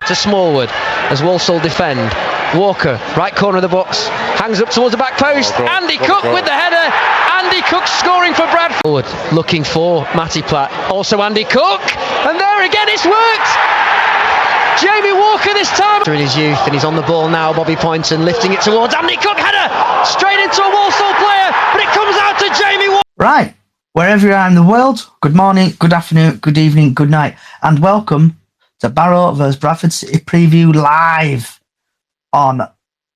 To Smallwood as Walsall defend. Walker, right corner of the box, hangs up towards the back post. Andy Cook with the header. Andy Cook scoring for Bradford. Looking for Matty Platt. Also Andy Cook. And there again, it's worked. Jamie Walker this time. In his youth, and he's on the ball now. Bobby Poynton lifting it towards Andy Cook. Header straight into a Walsall player, but it comes out to Jamie Walker. Right, wherever you are in the world, good morning, good afternoon, good evening, good night, and welcome to Barrow vs Bradford City preview live on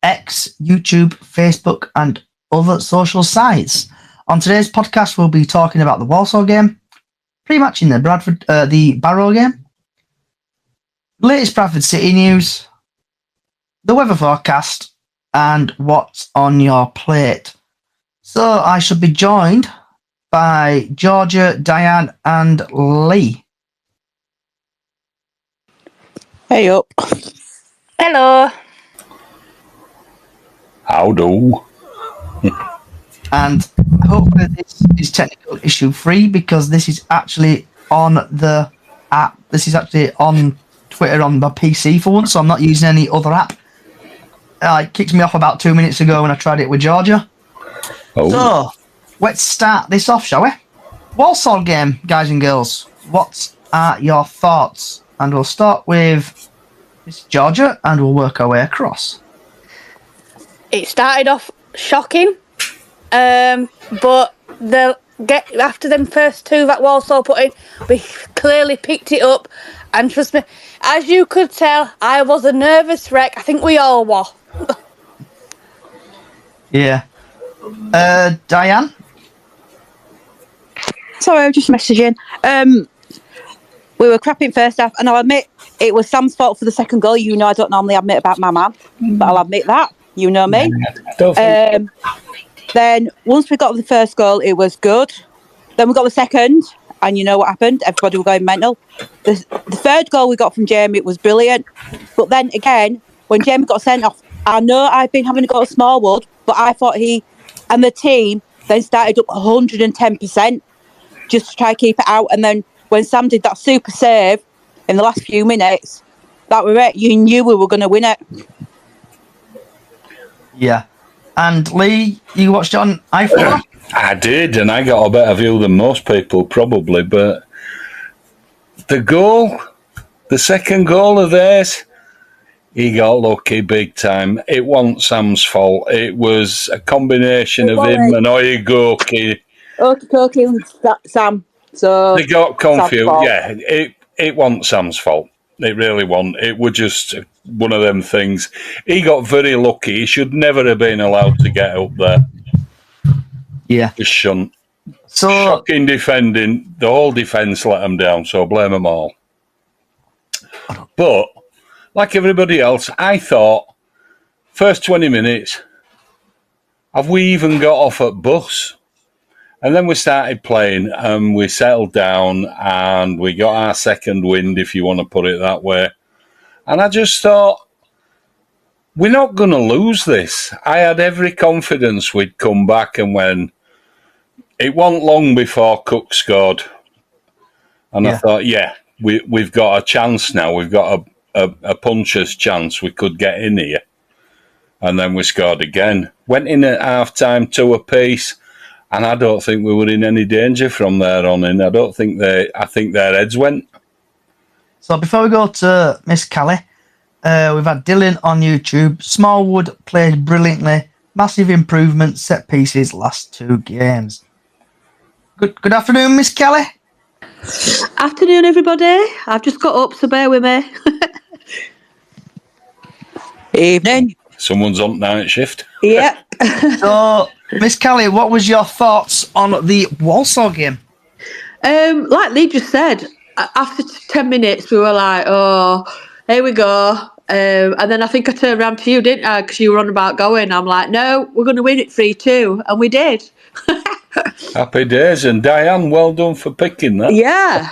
X, YouTube, Facebook, and other social sites. On today's podcast, we'll be talking about the Walsall game, pre-match in the Barrow game, latest Bradford City news, the weather forecast, and what's on your plate. So I shall be joined by Georgia, Diane, and Lee. Hey up. Hello. Howdo. And hopefully this is technical issue free because this is actually on the app. This is actually on Twitter on my PC for once, so I'm not using any other app. It kicked me off about 2 minutes ago when I tried it with Georgia. Oh. So let's start this off, shall we? Walsall game, guys and girls. What are your thoughts? And we'll start with Miss Georgia and we'll work our way across. It started off shocking, but after them first two that Walsall put in, we clearly picked it up. And trust me, as you could tell, I was a nervous wreck. I think we all were. Yeah. Diane? Sorry, I was just messaging. We were crapping first half, and I'll admit it was Sam's fault for the second goal. You know, I don't normally admit about my man, but I'll admit that. You know me. Then once we got the first goal, it was good. Then we got the second, and you know what happened? Everybody was going mental. The third goal we got from Jamie was brilliant. But then again, when Jamie got sent off, I know I've been having to go to Smallwood, but I thought he and the team then started up 110% just to try to keep it out. And then when Sam did that super save in the last few minutes, that was it. You knew we were going to win it. Yeah. And Lee, you watched it on iPhone? I did, and I got a better view than most people probably, but the second goal of theirs, he got lucky big time. It wasn't Sam's fault. It was a combination of him and Oyegoki. Oyegoki and Sam. So they got confused. Yeah, it wasn't Sam's fault. It really wasn't. It was just one of them things. He got very lucky. He should never have been allowed to get up there. Yeah. Just shouldn't. So, shocking defending. The whole defence let them down, so blame them all. But, like everybody else, I thought, first 20 minutes, have we even got off at bus? And then we started playing and we settled down and we got our second wind, if you want to put it that way. And I just thought, we're not going to lose this. I had every confidence we'd come back, and when it wasn't long before Cook scored. And I thought, we've got a chance now. We've got a puncher's chance. We could get in here. And then we scored again. Went in at half-time, 2 apiece. And I don't think we were in any danger from there on in. I think their heads went. So before we go to Miss Callie, we've had Dylan on YouTube. Smallwood played brilliantly. Massive improvement, set pieces, last 2 games. Good afternoon, Miss Kelly. Afternoon, everybody. I've just got up, so bear with me. Evening. Someone's on night shift. Yep. So, Miss Kelly, what was your thoughts on the Walsall game? Like Lee just said, after 10 minutes, we were like, oh, here we go. And then I think I turned around to you, didn't I? Because you were on about going. I'm like, no, we're going to win it 3-2. And we did. Happy days. And Diane, well done for picking that. Yeah,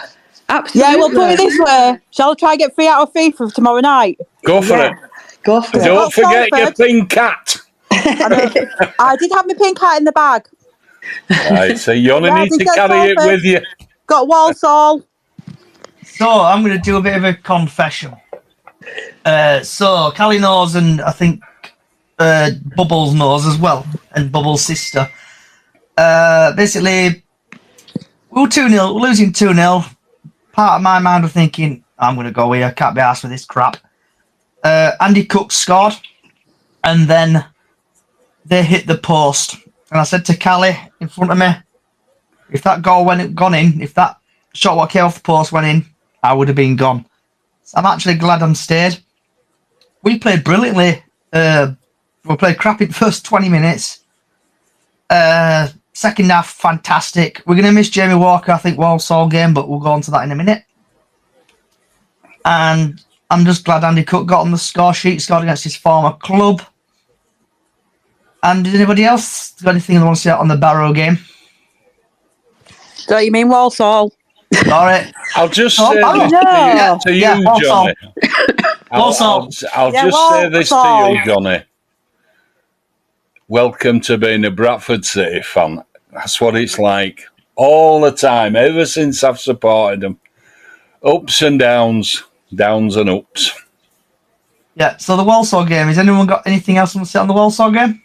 absolutely. Yeah, well, put it this way. Shall I try and get 3 out of 3 for tomorrow night? Go for it. Go for it. Don't forget your pink cat. I did have my pink hat in the bag. Right, so you only need to carry it with you. Got Walsall. So, I'm going to do a bit of a confession. So Callie knows, and I think Bubbles knows as well, and Bubbles' sister. Basically, we were 2-0, we're losing 2-0. Part of my mind was thinking, I'm going to go here, can't be arsed with this crap. Andy Cook scored, and then they hit the post. And I said to Callie in front of me, if that goal gone in, if that shot what came off the post went in, I would have been gone. So I'm actually glad I'm stayed. We played brilliantly. We played crap in the first 20 minutes. Second half, fantastic. We're going to miss Jamie Walker, I think, Walsall game, but we'll go on to that in a minute. And I'm just glad Andy Cook got on the score sheet, scored against his former club. And did anybody else got anything they want to say on the Barrow game? Don't you mean Walsall? Sorry. I'll just say Barrow. this to you, Walsall. Johnny. Walsall. I'll just say this to you, Johnny. Welcome to being a Bradford City fan. That's what it's like all the time, ever since I've supported them. Ups and downs, downs and ups. Yeah, so the Walsall game, has anyone got anything else to say on the Walsall game?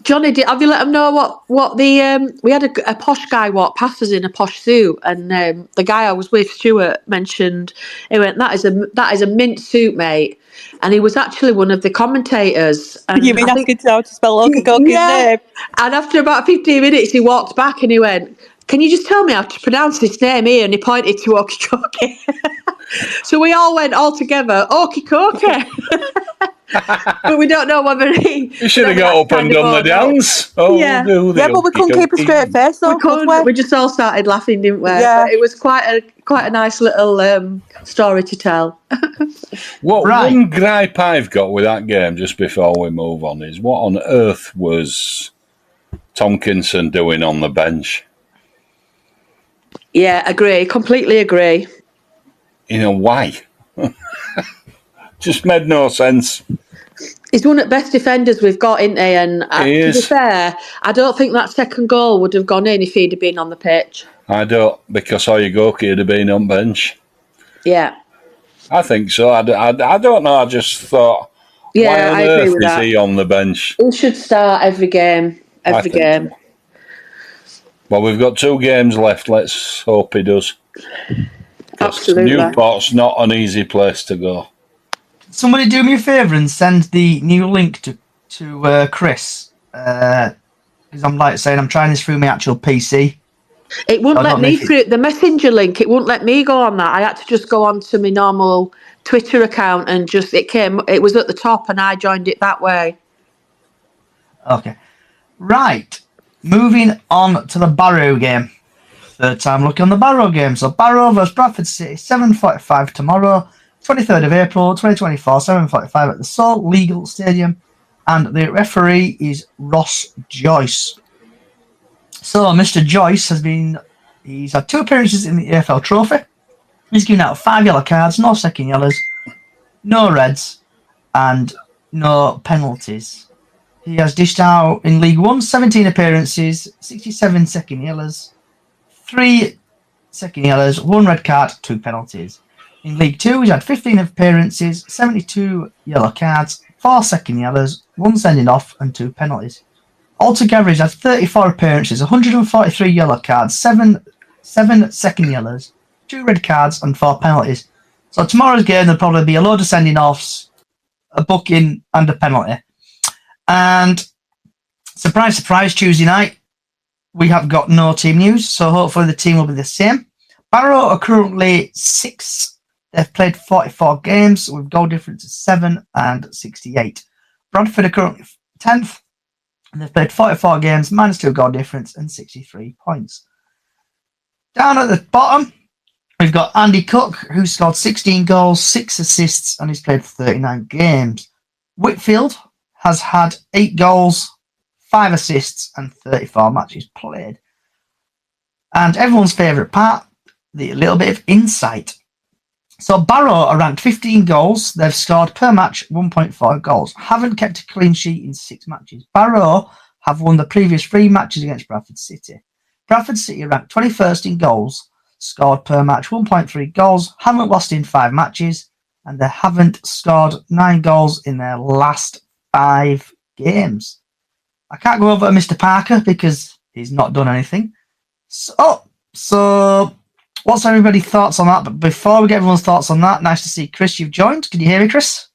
Johnny, have you let them know what the we had a posh guy walk past us in a posh suit, and the guy I was with, Stuart, mentioned, he went, that is a mint suit, mate, and he was actually one of the commentators. And You mean I think- asking how to spell Logan Cook's name? And after about 15 minutes, he walked back and he went, "Can you just tell me how to pronounce this name here?" And he pointed to Okikoke. So we all went all together, Okikoke. But we don't know whether he... You should have got up and done the dance. Oh, Yeah. Yeah, but we couldn't keep a straight face, though. We couldn't. We just all started laughing, didn't we? Yeah. But it was quite a nice little story to tell. One gripe I've got with that game, just before we move on, is what on earth was Tomkinson doing on the bench? Yeah, agree. Completely agree. You know, why? Just made no sense. He's one of the best defenders we've got, isn't he? And to be fair, I don't think that second goal would have gone in if he'd have been on the pitch. I don't, because Oyegoki would have been on bench. Yeah. I think so. I don't know. I just thought, why on I agree earth with is that. he on the bench? He should start every game. Every game. So. Well, we've got 2 games left. Let's hope he does. Absolutely. Newport's not an easy place to go. Somebody do me a favour and send the new link to Chris. Because I'm like saying, I'm trying this through my actual PC. It wouldn't let me through the messenger link. It wouldn't let me go on that. I had to just go on to my normal Twitter account and it was at the top and I joined it that way. Okay. Right. Moving on to the Barrow game. Third time looking on the Barrow game. So Barrow versus Bradford City, 7:45 tomorrow, 23rd of April, 2024, 7:45 at the Sole Legal Stadium. And the referee is Ross Joyce. So Mr. Joyce he's had 2 appearances in the AFL Trophy. He's given out 5 yellow cards, no second yellows, no reds, and no penalties. He has dished out in League 1 17 appearances, 67 second yellows, 3 second yellows, 1 red card, 2 penalties. In League 2, he's had 15 appearances, 72 yellow cards, 4 second yellows, 1 sending off, and 2 penalties. Altogether, he's had 34 appearances, 143 yellow cards, 7 second yellows, 2 red cards, and 4 penalties. So tomorrow's game, there'll probably be a load of sending offs, a booking, and a penalty. And surprise, surprise, Tuesday night, we have got no team news, so hopefully the team will be the same. Barrow are currently 6th. They've played 44 games with goal difference of 7 and 68. Bradford are currently 10th. And they've played 44 games, minus 2 goal difference, and 63 points. Down at the bottom, we've got Andy Cook, who scored 16 goals, 6 assists, and he's played 39 games. Whitfield has had 8 goals, 5 assists, and 34 matches played. And everyone's favourite part, the little bit of insight. So Barrow are ranked 15 goals. They've scored per match 1.4 goals. Haven't kept a clean sheet in 6 matches. Barrow have won the previous 3 matches against Bradford City. Bradford City are ranked 21st in goals. Scored per match 1.3 goals. Haven't lost in 5 matches. and they haven't scored 9 goals in their last 5 games. I can't go over to Mr. Parker because he's not done anything. So what's everybody's thoughts on that? But before we get everyone's thoughts on that, nice to see Chris, you've joined. Can you hear me, Chris?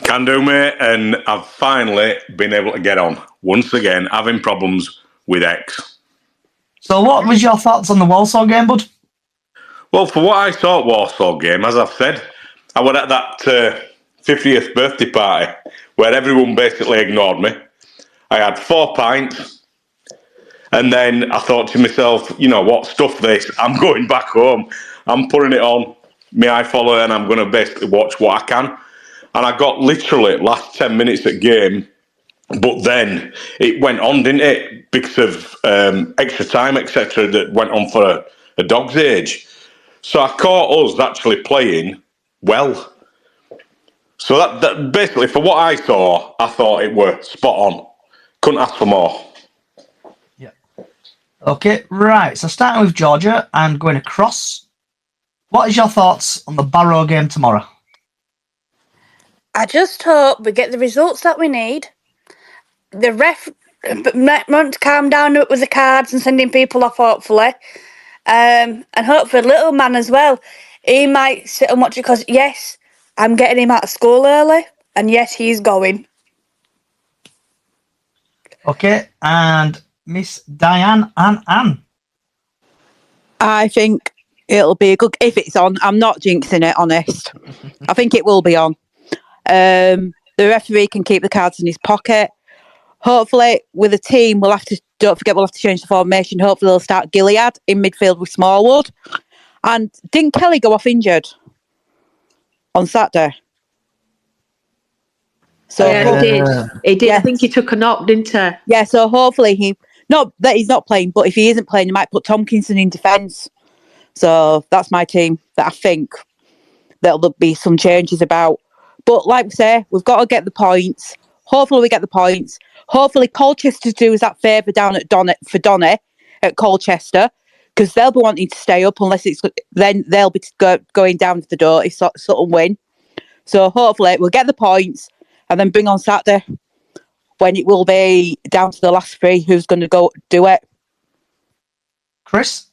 Can do, mate, and I've finally been able to get on. Once again, having problems with X. So what was your thoughts on the Walsall game, bud? Well, for what I saw at Warsaw game, as I've said, I went at that 50th birthday party where everyone basically ignored me. I had 4 pints, and then I thought to myself, you know what, stuff this, I'm going back home. I'm putting it on my iFollow, and I'm going to basically watch what I can. And I got literally last 10 minutes at game, but then it went on, didn't it? Because of extra time, etc., that went on for a dog's age. So I caught us actually playing well. So that basically, for what I saw, I thought it were spot on. Couldn't ask for more. Yeah. Okay, right. So starting with Georgia and going across, what is your thoughts on the Barrow game tomorrow? I just hope we get the results that we need. The ref won't calm down with the cards and sending people off, hopefully. And hopefully little man as well. He might sit and watch it because, yes, I'm getting him out of school early. And yes, he's going. Okay, and Miss Diane and Anne. I think it'll be a good if it's on. I'm not jinxing it, honest. I think it will be on. The referee can keep the cards in his pocket. Hopefully, with the team, we'll have to change the formation. Hopefully, they'll start Gilead in midfield with Smallwood. And didn't Kelly go off injured on Saturday? So Yeah, he did. He did. Yes. I think he took a knock, didn't he? Yeah, so hopefully not that he's not playing, but if he isn't playing, he might put Tomkinson in defence. So that's my team that I think there'll be some changes about. But like we say, we've got to get the points. Hopefully we get the points. Hopefully Colchester do us that favour down at Donny at Colchester, because they'll be wanting to stay up unless then they'll be going down to the door if Sutton win. So hopefully we'll get the points and then bring on Saturday when it will be down to the last 3 who's going to go do it. Chris?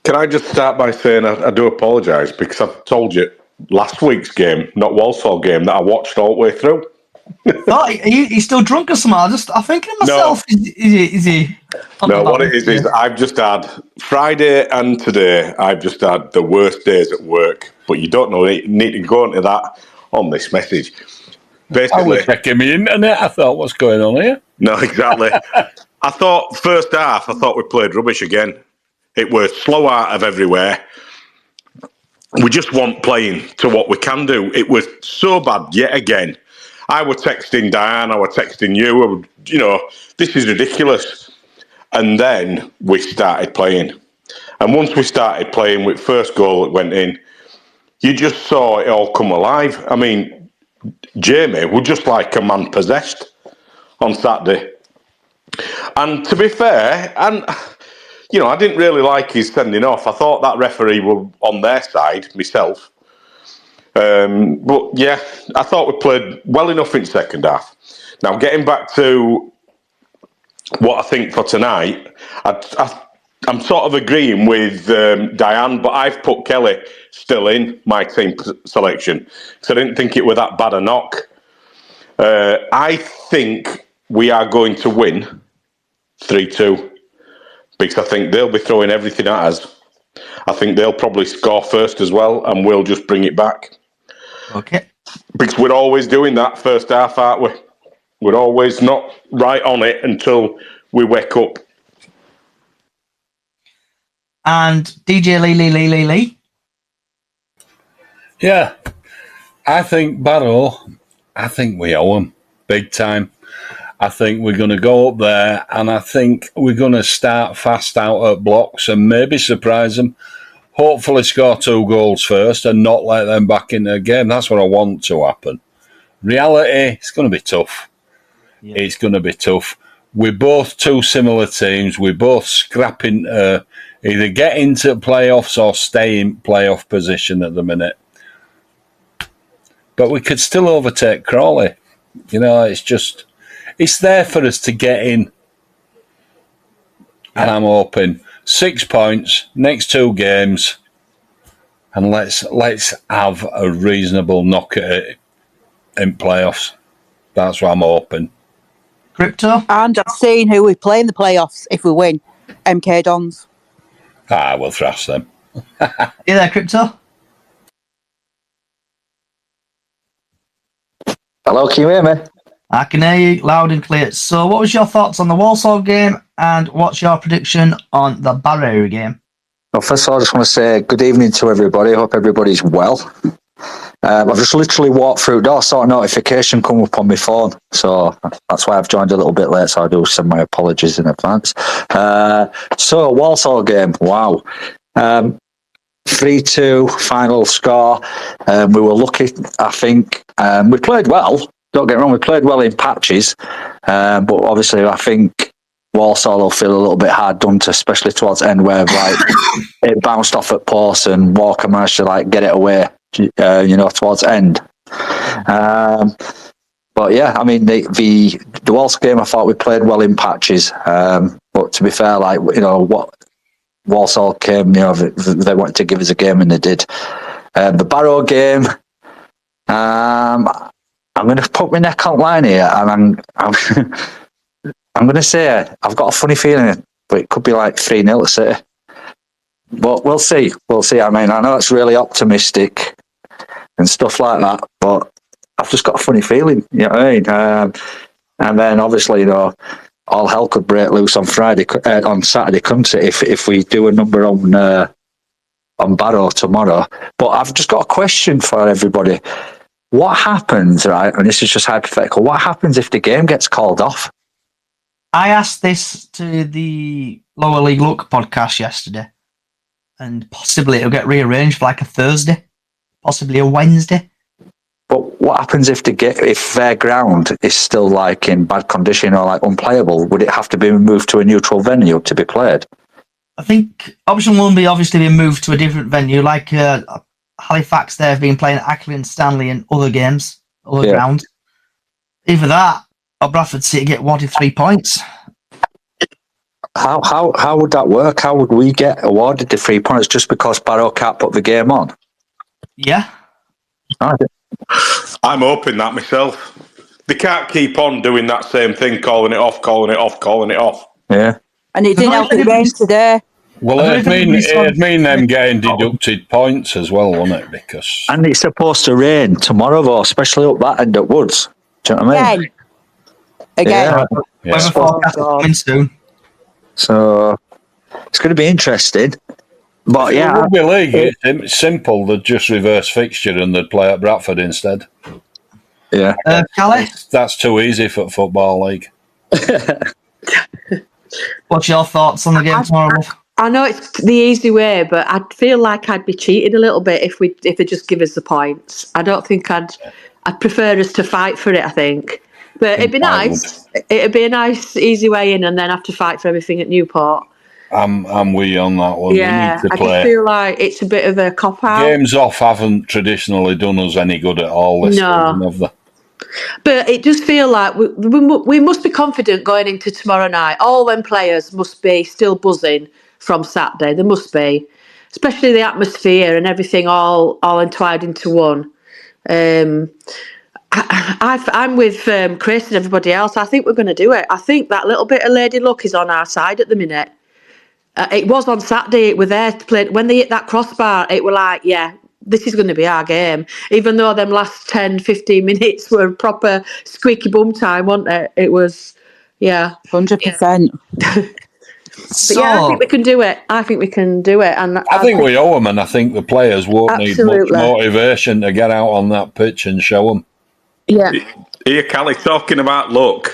Can I just start by saying I do apologise because I've told you last week's game, not Walsall game, that I watched all the way through. Oh, he's still drunk or something. I'm thinking to myself, No. Is he? No, what it is I've just had Friday and today, I've just had the worst days at work. But you don't know, you need to go into that on this message. I Basically, was checking my internet. I thought, what's going on here? no, exactly. I thought first half, I thought we played rubbish again. It was slow out of everywhere. We just weren't playing to what we can do. It was so bad yet again. I was texting Diane, I was texting you, this is ridiculous. And then we started playing. And once we started playing with first goal that went in, you just saw it all come alive. I mean, Jamie was just like a man possessed on Saturday. And to be fair, I didn't really like his sending off. I thought that referee was on their side, myself. But yeah, I thought we played well enough in second half. Now, getting back to what I think for tonight, I'm sort of agreeing with Diane, but I've put Kelly still in my team selection because I didn't think it was that bad a knock. I think we are going to win 3-2 because I think they'll be throwing everything at us. I think they'll probably score first as well, and we'll just bring it back. Okay. Because we're always doing that first half, aren't we? We're always not right on it until we wake up. And DJ Lee. Yeah. I think Barrow, we owe them big time. I think we're going to go up there and I think we're going to start fast out at blocks and maybe surprise them. Hopefully score 2 goals first and not let them back in the game. That's what I want to happen. Reality, it's going to be tough. Yeah. It's going to be tough. We're both 2 similar teams. We're both scrapping Either get into playoffs or stay in playoff position at the minute. But we could still overtake Crawley. It's there for us to get in. And I'm hoping 6 points, next 2 games, and let's have a reasonable knock at it in playoffs. That's what I'm hoping. Crypto? And I've seen who we play in the playoffs if we win. MK Dons. We'll thrash them. You there, Crypto? Hello, can you hear me? I can hear you loud and clear. So what was your thoughts on the Walsall game, and what's your prediction on the Barrow game? Well, first of all, I just want to say good evening to everybody. I hope everybody's well. I've just literally walked through the door, saw a notification come up on my phone. So that's why I've joined a little bit late, so I do send my apologies in advance. So, Walsall game, wow. 3-2 final score. We were lucky, I think. We played well. Don't get me wrong, we played well in patches. But obviously, I think Walsall will feel a little bit hard done to, especially towards the end where it bounced off at post and Walker managed to get it away, towards the end. But yeah, I mean, the Walsall game, I thought we played well in patches. But to be fair, what Walsall came, they wanted to give us a game and they did. The Barrow game, I'm going to put my neck on line here, and I'm going to say I've got a funny feeling, but it could be 3-0 to City. But we'll see. We'll see. I mean, I know it's really optimistic and stuff like that, but I've just got a funny feeling. You know what I mean? And then obviously, all hell could break loose on on Saturday, couldn't it? If we do a number on Barrow tomorrow. But I've just got a question for everybody. What happens, right? And this is just hypothetical. What happens if the game gets called off? I asked this to the Lower League Look podcast yesterday, and possibly it'll get rearranged for a Thursday, possibly a Wednesday. But what happens if their ground is still in bad condition or unplayable? Would it have to be moved to a neutral venue to be played? I think option 1 be obviously be moved to a different venue, Halifax. They've been playing at Ackley and Stanley in other games, other grounds. Either that or Bradford City get 1 to 3 points. How would that work? How would we get awarded the 3 points just because Barrow can't put the game on? Yeah. I'm hoping that myself. They can't keep on doing that same thing, calling it off. Yeah. And it didn't help it rain today. Well, it'd mean them getting deducted points as well, wouldn't it? And it's supposed to rain tomorrow, though, especially up that end at Woods. Do you know what I mean? Again. Yeah. Weather forecast coming soon. So it's going to be interesting. But yeah, Rugby League, it's simple. They'd just reverse fixture and they'd play at Bradford instead. Yeah. Callie? That's too easy for Football League. What's your thoughts on the game tomorrow, love? I know it's the easy way, but I'd feel like I'd be cheated a little bit if they just give us the points. I don't think I'd prefer us to fight for it, I think. But it'd be nice. It'd be a nice, easy way in and then have to fight for everything at Newport. I'm with you on that one. Yeah, we need to play. I just feel like it's a bit of a cop-out. Games off haven't traditionally done us any good at all this season, have they? But it does feel like we must be confident going into tomorrow night. All them players must be still buzzing from Saturday. There must be, especially the atmosphere and everything all entwined into one. I'm with Chris and everybody else. I think we're going to do it. I think that little bit of lady luck is on our side at the minute. It was on Saturday. It were there to play. When they hit that crossbar, it were like, yeah, this is going to be our game. Even though them last 10, 15 minutes were proper squeaky bum time, wasn't it? It was, yeah. 100%. But yeah, I think we can do it. And I think we owe them, and I think the players won't need much motivation to get out on that pitch and show them. Yeah. Here, Callie, talking about luck.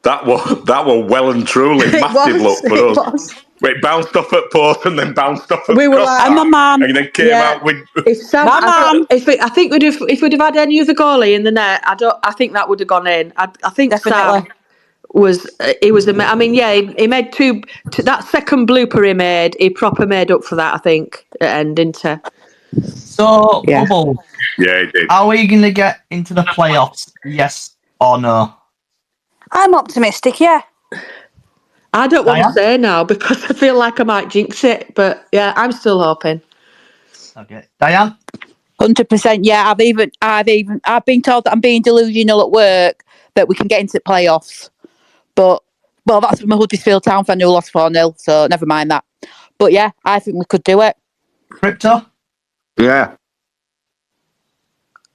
That were well and truly massive luck for us. It bounced off at post and then bounced off at we were like, I'm a man. and then came out with. If Sam, I think if we'd have had any other goalie in the net, I think that would have gone in. I think Definitely. Sam he was. I mean, yeah, he made two. That second blooper he made, he proper made up for that. I think at end, didn't he? So, Yeah. Bubble, Yeah, he did. are we going to get into the playoffs? Yes or no? I'm optimistic, yeah. I don't want to Diane? say now because I feel like I might jinx it, but yeah, I'm still hoping. Okay. Diane? 100%. Yeah, I've been told that I'm being delusional at work that we can get into the playoffs. But that's from a Huddersfield Town fan who lost 4-0, so never mind that. But yeah, I think we could do it. Crypto? Yeah.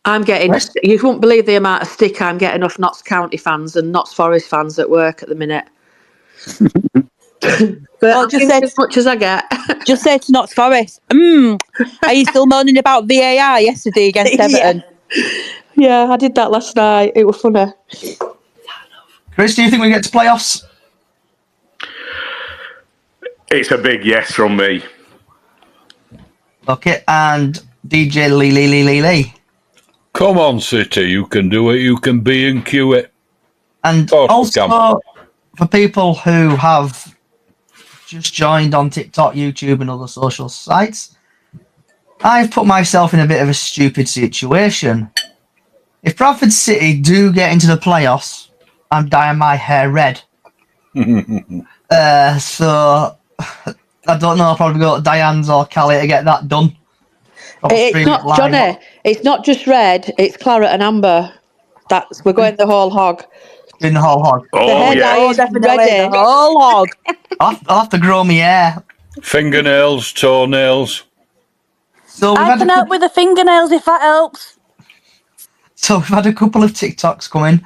I'm getting. Chris? You won't believe the amount of stick I'm getting off Notts County fans and Notts Forest fans at work at the minute. But Well, I'll give it as much as I get. Just say to Notts Forest, are you still moaning about VAR yesterday against Everton? Yeah, I did that last night. It was funny. Chris, do you think we get to playoffs? It's a big yes from me. Okay, and DJ Lee. Come on, City. You can do it. You can be and cue it. And Of course we also, can. for people who have just joined on TikTok, YouTube, and other social sites, I've put myself in a bit of a stupid situation. If Bradford City do get into the playoffs, I'm dyeing my hair red. So I don't know. I'll probably go to Diane's or Callie to get that done. It's not Johnny. It's not just red. It's claret and amber. We're going the whole hog. In the whole hog. The Oh, hair yeah. dye is Definitely ready. the whole hog. I'll have to grow my hair. Fingernails, toenails. So we've I had can a help with the fingernails if that helps. So we've had a couple of TikToks coming.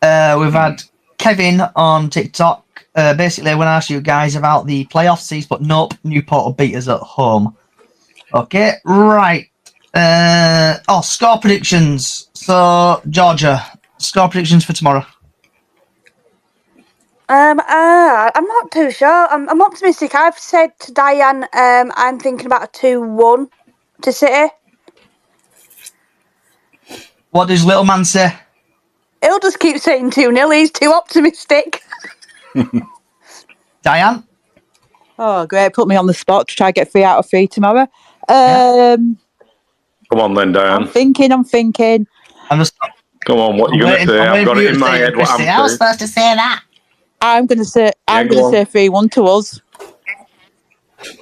We've had Kevin on TikTok. Basically, when I asked you guys about the playoffs, he's put nope, Newport will beat us at home. Okay, right. Score predictions. So, Georgia, score predictions for tomorrow. I'm not too sure. I'm optimistic. I've said to Diane, I'm thinking about a 2-1 to City. What does little man say? He'll just keep saying 2-0. He's too optimistic. Diane? Oh, great. Put me on the spot to try to get 3 out of 3 tomorrow. Come on then, Diane. I'm thinking. I'm just Come on, what are you going to say? I've got it in my head what I'm I was saying. supposed to say that. I'm going to say 3-1 to us.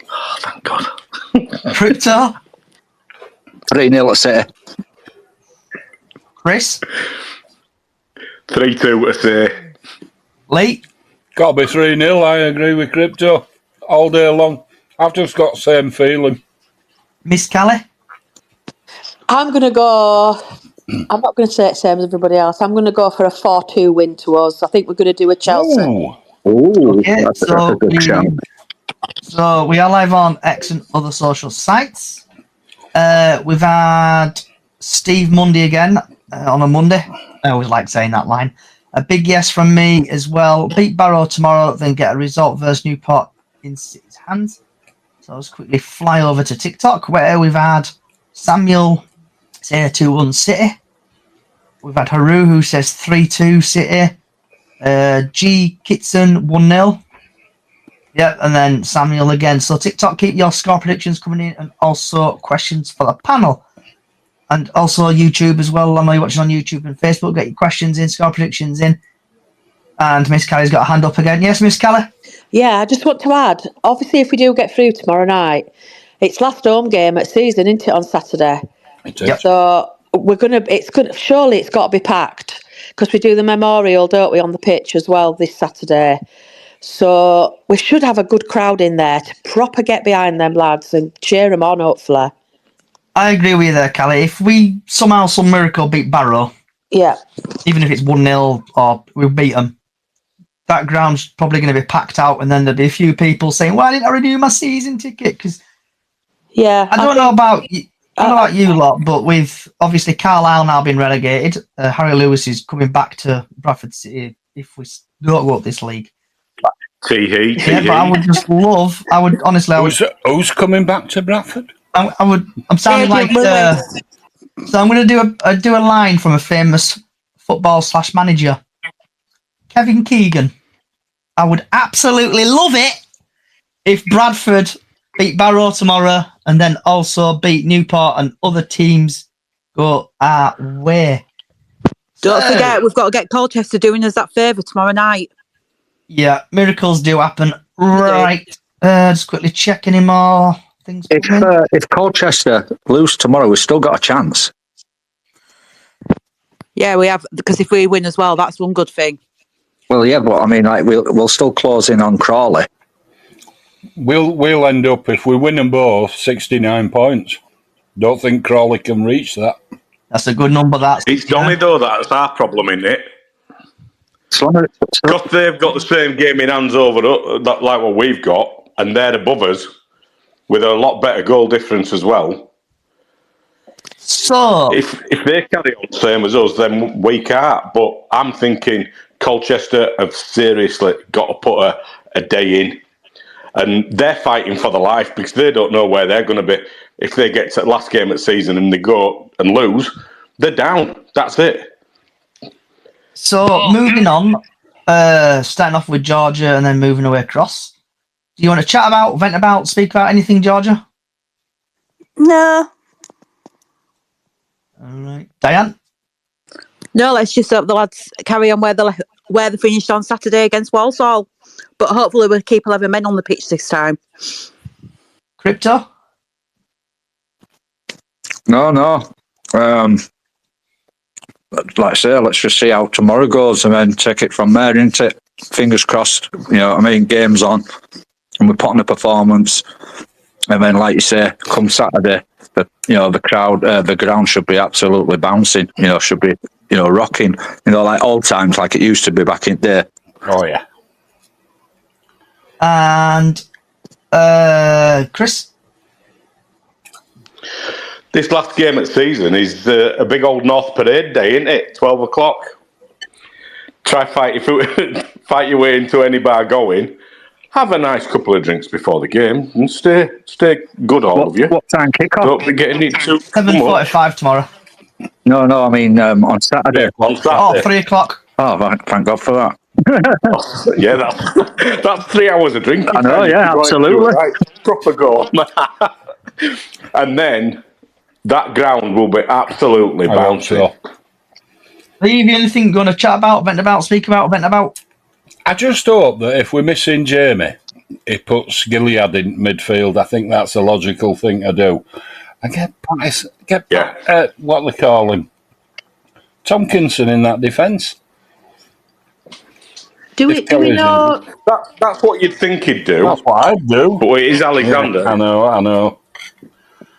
Oh, thank God. Crypto? 3-0 at City. Chris? 3-2 to say. Lee? Got to be 3-0. I agree with Crypto all day long. I've just got the same feeling. Miss Callie? I'm going to go. I'm not going to say it same as everybody else. I'm going to go for a 4-2 win to us. I think we're going to do a Chelsea. Ooh, Okay, that's a good shout. So we are live on X and other social sites. We've had Steve Mundy again on a Monday. I always like saying that line. A big yes from me as well. Beat Barrow tomorrow, then get a result versus Newport in City's hands. So let's quickly fly over to TikTok where we've had Samuel say a 2-1 City. We've had Haru who says 3-2 City. G Kitson 1-0. Yeah, and then Samuel again. So TikTok, keep your score predictions coming in and also questions for the panel. And also YouTube as well. I know you're watching on YouTube and Facebook. Get your questions in, score predictions in. And Miss Callie's got a hand up again. Yes, Miss Callie? Yeah, I just want to add, obviously if we do get through tomorrow night, it's last home game at season, isn't it, on Saturday? Yep. So surely it's got to be packed because we do the memorial, don't we, on the pitch as well this Saturday. So we should have a good crowd in there to proper get behind them lads and cheer them on, hopefully. I agree with you there, Callie. If we somehow, some miracle beat Barrow, Yeah. even if it's 1-0 or we'll beat them, that ground's probably going to be packed out, and then there'll be a few people saying, "Why didn't I renew my season ticket?" Because I don't know about you lot, but with obviously Carlisle now being relegated, Harry Lewis is coming back to Bradford City if we don't go up this league. Tee-hee. Yeah, but I would just love. I would honestly. Who's coming back to Bradford? I'm sounding like. So I'm going to do a line from a famous football /manager. Kevin Keegan. I would absolutely love it if Bradford beat Barrow tomorrow and then also beat Newport and other teams go our way. Don't forget, we've got to get Colchester doing us that favour tomorrow night. Yeah, miracles do happen. Right. Just quickly check any more things. If Colchester lose tomorrow, we've still got a chance. Yeah, we have, because if we win as well, that's one good thing. Well, yeah, but I mean, like we'll still close in on Crawley. We'll end up, if we win them both, 69 points. Don't think Crawley can reach that. That's a good number. It's Donny though. That's our problem, isn't it? Because they've got the same game in hands over like what we've got, and they're above us with a lot better goal difference as well. So if they carry on the same as us, then we can't. But I'm thinking Colchester have seriously got to put a day in, and they're fighting for their life because they don't know where they're going to be. If they get to the last game of the season and they go and lose, they're down. That's it. So moving on, starting off with Georgia and then moving away across. Do you want to chat about, vent about, speak about anything, Georgia? No. All right, Diane. No, let's just hope the lads carry on where they finished on Saturday against Walsall. But hopefully we'll keep 11 men on the pitch this time. Crypto. No. Like I say, let's just see how tomorrow goes and then take it from there, isn't it? Fingers crossed, you know what I mean? Game's on and we're putting a performance. And then, like you say, come Saturday, the crowd, the ground should be absolutely bouncing, should be, rocking, like old times, like it used to be back in the day. Oh, yeah. And Chris? This last game of the season is a big old North Parade day, isn't it? 12 o'clock. Try fight your way into any bar going. Have a nice couple of drinks before the game and stay good, all of you. What time kickoff? Don't be getting it too 7:45 tomorrow. No, I mean on Saturday. On Saturday. Oh, 3 o'clock. Oh, thank God for that. Yeah, that's 3 hours of drinking. I know, yeah, absolutely. Right, proper go. And then that ground will be absolutely bouncing. Have you anything going to chat about, vent about, speak about, vent about? I just hope that if we're missing Jamie, he puts Gilead in midfield. I think that's a logical thing to do. And get what they call him, Tompkinson in that defence. Do we know? That's what you'd think he'd do. That's what I'd do. But it is Alexander. Yeah, I know.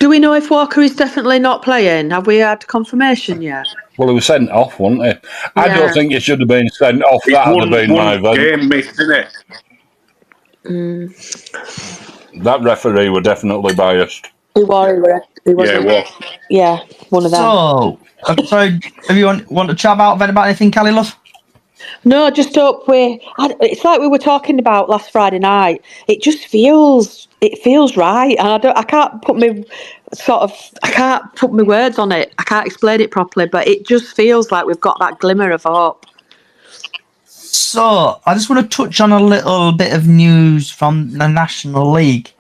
Do we know if Walker is definitely not playing? Have we had confirmation yet? Well, he was sent off, wasn't he? I don't think he should have been sent off. That would have been my vote. Game missed, isn't it? That referee were definitely biased. He was. Yeah, one of them. So, sorry, if you want to chat about, vent about anything, Kelly Love? No, just hope it's like we were talking about last Friday night. It just feels right, and I can't put my words on it. I can't explain it properly, but it just feels like we've got that glimmer of hope. So, I just want to touch on a little bit of news from the National League.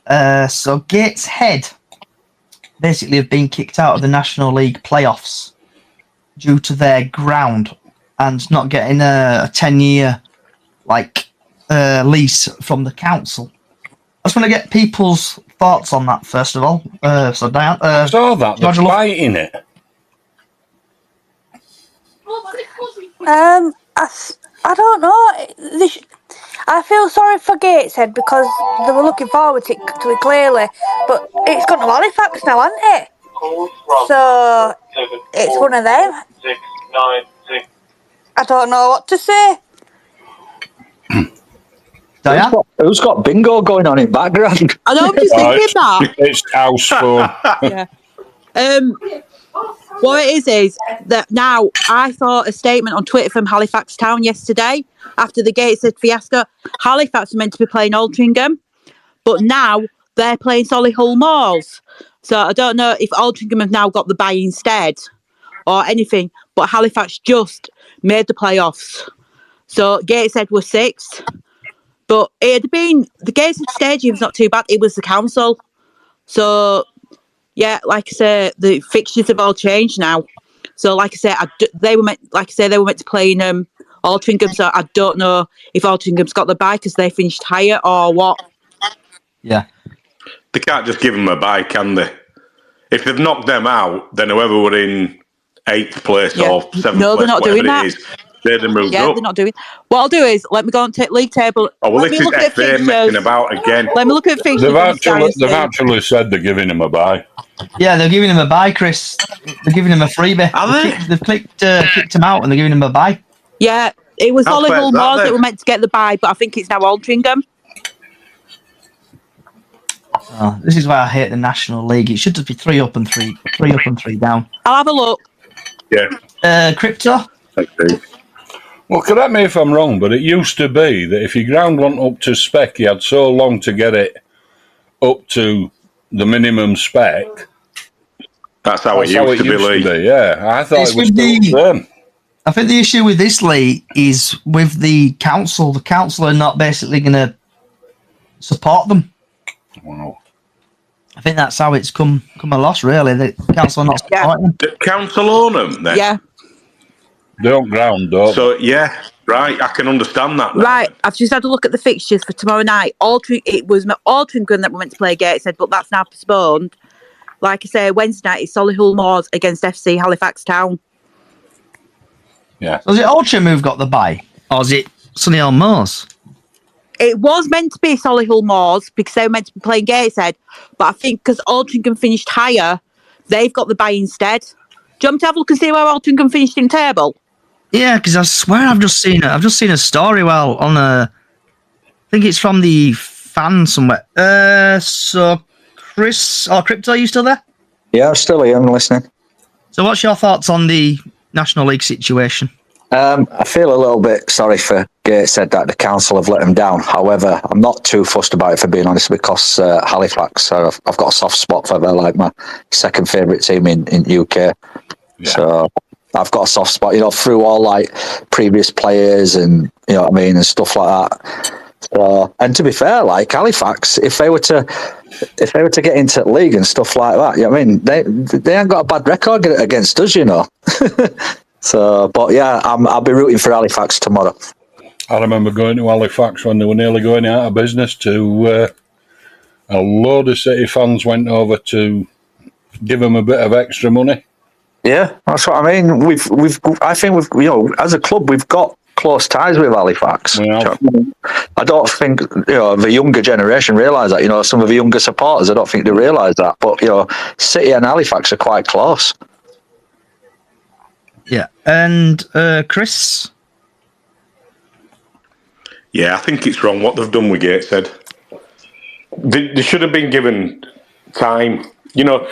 So, Gateshead basically have been kicked out of the National League playoffs due to their ground and not getting a 10-year lease from the council. I just want to get people's thoughts on that first of all. So Diane, I saw that. They're fighting it. I don't know. I feel sorry for Gateshead because they were looking forward to it clearly, but it's gone to Halifax now, hasn't it? So it's one of them. I don't know what to say. Diane? Who's got bingo going on in background? I know, I'm just thinking that. It's house phone. Yeah. What it is that now I saw a statement on Twitter from Halifax Town yesterday after the Gateshead fiasco. Halifax are meant to be playing Altrincham, but now they're playing Solihull Moors. So I don't know if Altrincham have now got the bye instead or anything, but Halifax just made the playoffs. So Gateshead was 6th. But it had been, the Gateshead stadium's not too bad. It was the council. So, yeah, like I say, the fixtures have all changed now. So, like I say, they were meant to play in Altrincham. So I don't know if Altringham's got the bye because they finished higher or what. Yeah. They can't just give them a bye, can they? If they've knocked them out, then whoever were in 8th place or 7th place, they're not whatever doing that. it is, they'd have moved Yeah, up. they're not doing. What I'll do is let me go and take league table. Oh, well, let me this look is at FA fixtures. messing about again. Let me look at fixtures. They've actually said they're giving him a bye. Yeah, they're giving him a bye, Chris. They're giving him a freebie. Are they? They've kicked him out and they're giving him a bye. Yeah, it was How fair is Solihull that, Moors then? that were meant to get the bye, but I think it's now Altrincham. Oh, this is why I hate the National League. It should just be 3 up and 3 down. I'll have a look. Yeah. Crypto? Well, correct me if I'm wrong, but it used to be that if your ground went up to spec, you had so long to get it up to the minimum spec. That's how it used to be, Lee. Yeah, I thought It's it was with still the same. I think the issue with this league is with the council. The council are not basically going to support them. Wow. I think that's how it's come a loss, really. The council are not supporting them. The council own them, then? Yeah. They don't ground, don't So, yeah, right, I can understand that now. Right, I've just had a look at the fixtures for tomorrow night. It was Altrincham that were meant to play Gateshead, but that's now postponed. Like I say, Wednesday night is Solihull Moors against FC Halifax Town. Yeah. So is it Altrincham who've got the bye? Or is it Solihull Moors? It was meant to be Solihull Moors because they were meant to be playing Gateshead, but I think because Altrincham finished higher, they've got the bye instead. Do you want me to have a look and see where Altrincham finished in table? Yeah, because I swear I've just seen a story on I think it's from the fan somewhere. So Chris or Crypto, are you still there? Yeah, I'm still here. I'm listening. So what's your thoughts on the National League situation? I feel a little bit sorry for Gateshead that the council have let them down. However, I'm not too fussed about it, for being honest, because Halifax, I've got a soft spot for them, like my second favourite team in UK. Yeah. So I've got a soft spot, through all like previous players and what I mean and stuff like that. So, and to be fair, like Halifax, if they were to get into the league and stuff like that, I mean, they ain't got a bad record against us, So, but yeah, I'll be rooting for Halifax tomorrow. I remember going to Halifax when they were nearly going out of business. A load of City fans went over to give them a bit of extra money. Yeah, that's what I mean. I think we've as a club, we've got close ties with Halifax. Yeah. I don't think the younger generation realise that. Some of the younger supporters, I don't think they realise that. But City and Halifax are quite close. Yeah, and Chris? Yeah, I think it's wrong what they've done with Gateshead. They should have been given time. If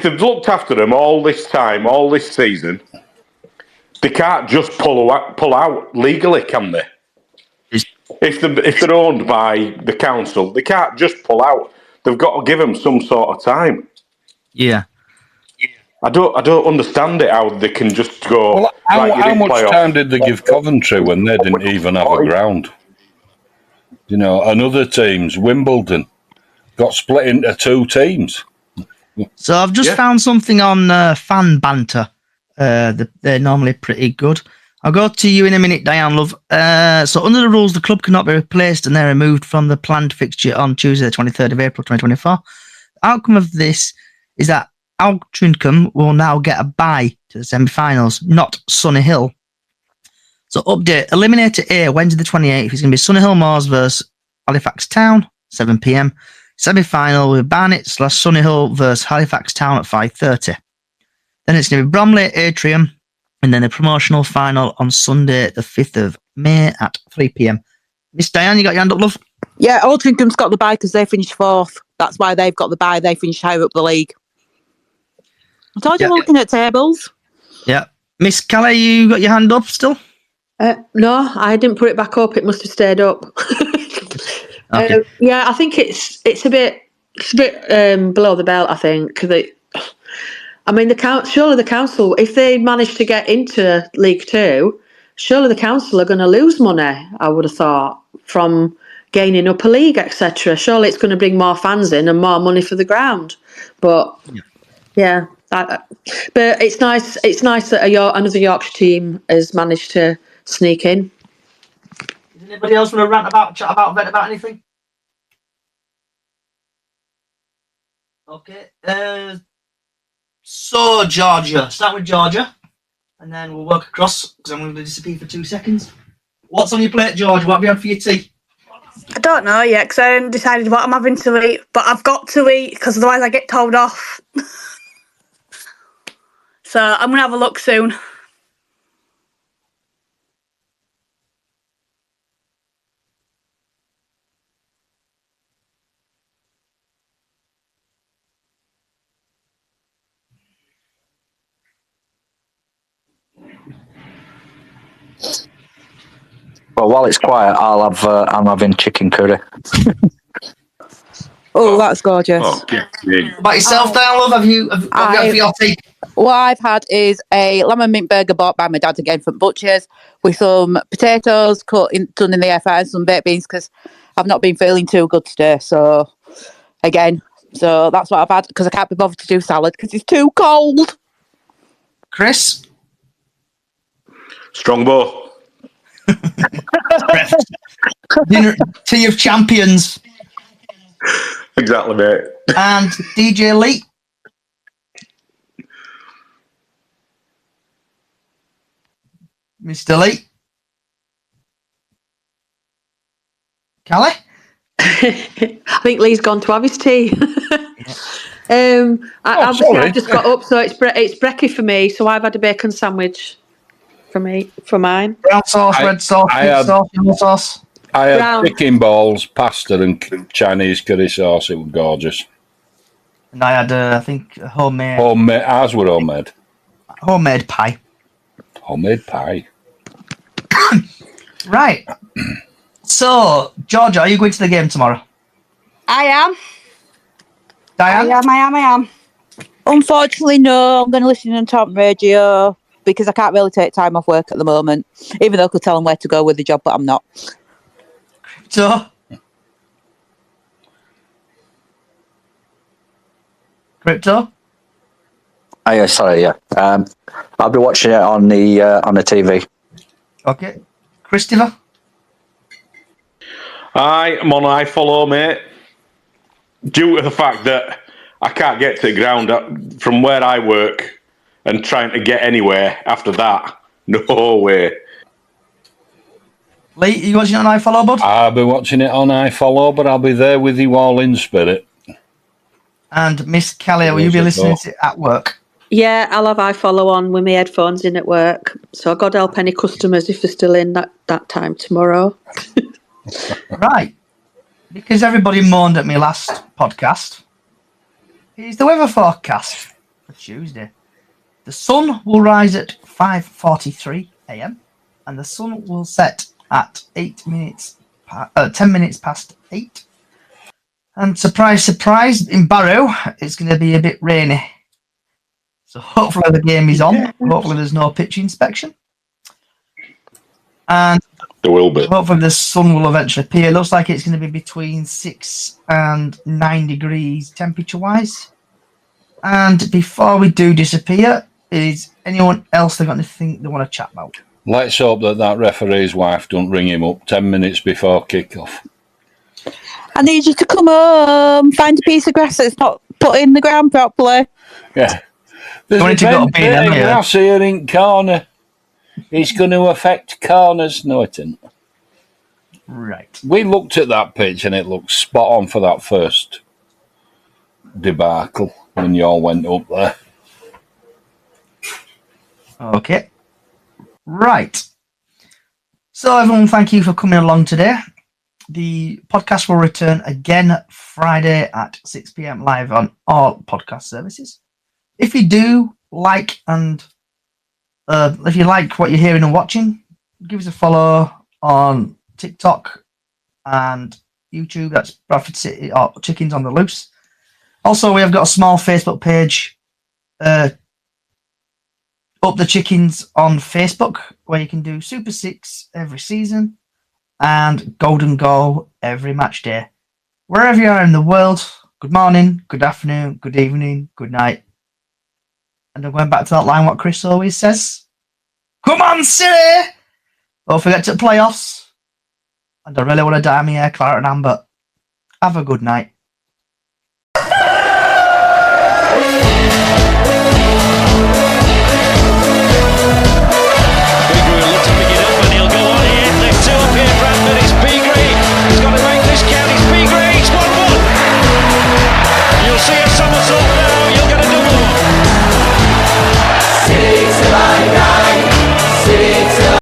they've looked after them all this time, all this season, they can't just pull out legally, can they? If they're owned by the council, they can't just pull out. They've got to give them some sort of time. Yeah. I don't understand it how they can just go. Well, how much time did they give Coventry when they didn't even have a ground? And other teams, Wimbledon, got split into 2 teams. So I've just found something on Fan Banter. They're normally pretty good. I'll go to you in a minute, Diane Love. So under the rules, the club cannot be replaced and they're removed from the planned fixture on Tuesday, the 23rd of April, 2024. The outcome of this is that Altrincham will now get a bye to the semi-finals, not Solihull. So update, Eliminator A, Wednesday the 28th, is going to be Solihull Moors versus Halifax Town, 7 p.m. Semi-final with Barnet/Solihull versus Halifax Town at 5:30. Then it's going to be Bromley Atrium, and then the promotional final on Sunday the 5th of May at 3 p.m. Miss Diane, you got your hand up, love? Yeah, Altrincham's got the bye because they finished 4th. That's why they've got the bye. They finished higher up the league. I told you we're looking at tables. Yeah. Miss Callie, you got your hand up still? No, I didn't put it back up. It must have stayed up. Okay. Yeah, I think it's a bit below the belt. I think surely the council, if they manage to get into League 2, surely the council are going to lose money, I would have thought, from gaining up a league, etc. Surely it's going to bring more fans in and more money for the ground. But yeah, but it's nice. It's nice that another Yorkshire team has managed to sneak in. Does anybody else want to chat about anything? Okay. So Georgia, start with Georgia, and then we'll work across because I'm going to disappear for 2 seconds. What's on your plate, George? What have you had for your tea? I don't know yet because I haven't decided what I'm having to eat, but I've got to eat because otherwise I get told off. So I'm going to have a look soon. Well, while it's quiet, I'm having chicken curry. Oh, that's gorgeous. Oh, yeah. What about yourself, Dan, love? Have you had for your tea? What I've had is a lamb and mint burger bought by my dad again from Butcher's with some potatoes done in the air fryer and some baked beans because I've not been feeling too good today. So that's what I've had because I can't be bothered to do salad because it's too cold. Chris? Strongbow. Dinner, tea of champions. Exactly, mate. And DJ Lee? Mr. Lee? Callie? I think Lee's gone to have his tea. I've just got up, so it's brekkie for me. So I've had a bacon sandwich for mine. Brown sauce, red sauce, pink sauce, yellow sauce. I had chicken balls, pasta, and Chinese curry sauce. It was gorgeous. And I had, I think, homemade. Ours were homemade. Homemade pie. Homemade pie. Right. So, Georgia, are you going to the game tomorrow? I am. Diane? I am. Unfortunately, no. I'm going to listen on top radio because I can't really take time off work at the moment. Even though I could tell them where to go with the job, but I'm not. Crypto? Oh, yeah, sorry, yeah. I'll be watching it on the TV. Okay. Christopher? I'm on iFollow, mate. Due to the fact that I can't get to the ground from where I work and trying to get anywhere after that. No way. Lee, are you watching it on iFollow, bud? I'll be watching it on iFollow, but I'll be there with you all in spirit. And Miss Kelly, will you be listening to it at work? Yeah, I'll have iFollow on with my headphones in at work. So God help any customers if they're still in that time tomorrow. Right. Because everybody moaned at me last podcast, here's the weather forecast for Tuesday. The sun will rise at 5:43 a.m. and the sun will set at 10 minutes past 8. And surprise, surprise, in Barrow, it's going to be a bit rainy. So hopefully the game is on. Hopefully there's no pitch inspection. And there will be. Hopefully the sun will eventually appear. It looks like it's going to be between 6 and 9 degrees temperature-wise. And before we do disappear, is anyone else got anything they want to chat about? Let's hope that referee's wife don't ring him up 10 minutes before kick-off. I need you to come home, find a piece of grass that's not put in the ground properly. Yeah. There's a grass here in corner. It's going to affect corners. No, it isn't. Right. We looked at that pitch and it looked spot on for that first debacle when you all went up there. Okay. Right. So everyone, thank you for coming along today. The podcast will return again Friday at 6 p.m. live on all podcast services. If you do like if you like what you're hearing and watching, give us a follow on TikTok and YouTube. That's Bradford City or Chickens on the Loose. Also, we have got a small Facebook page Up the Chickens on Facebook, where you can do Super 6 every season and Golden Goal every match day. Wherever you are in the world, good morning, good afternoon, good evening, good night. And I'm going back to that line what Chris always says. Come on, City! Don't forget to the playoffs. And I really want to dye my hair claret and amber. Have a good night.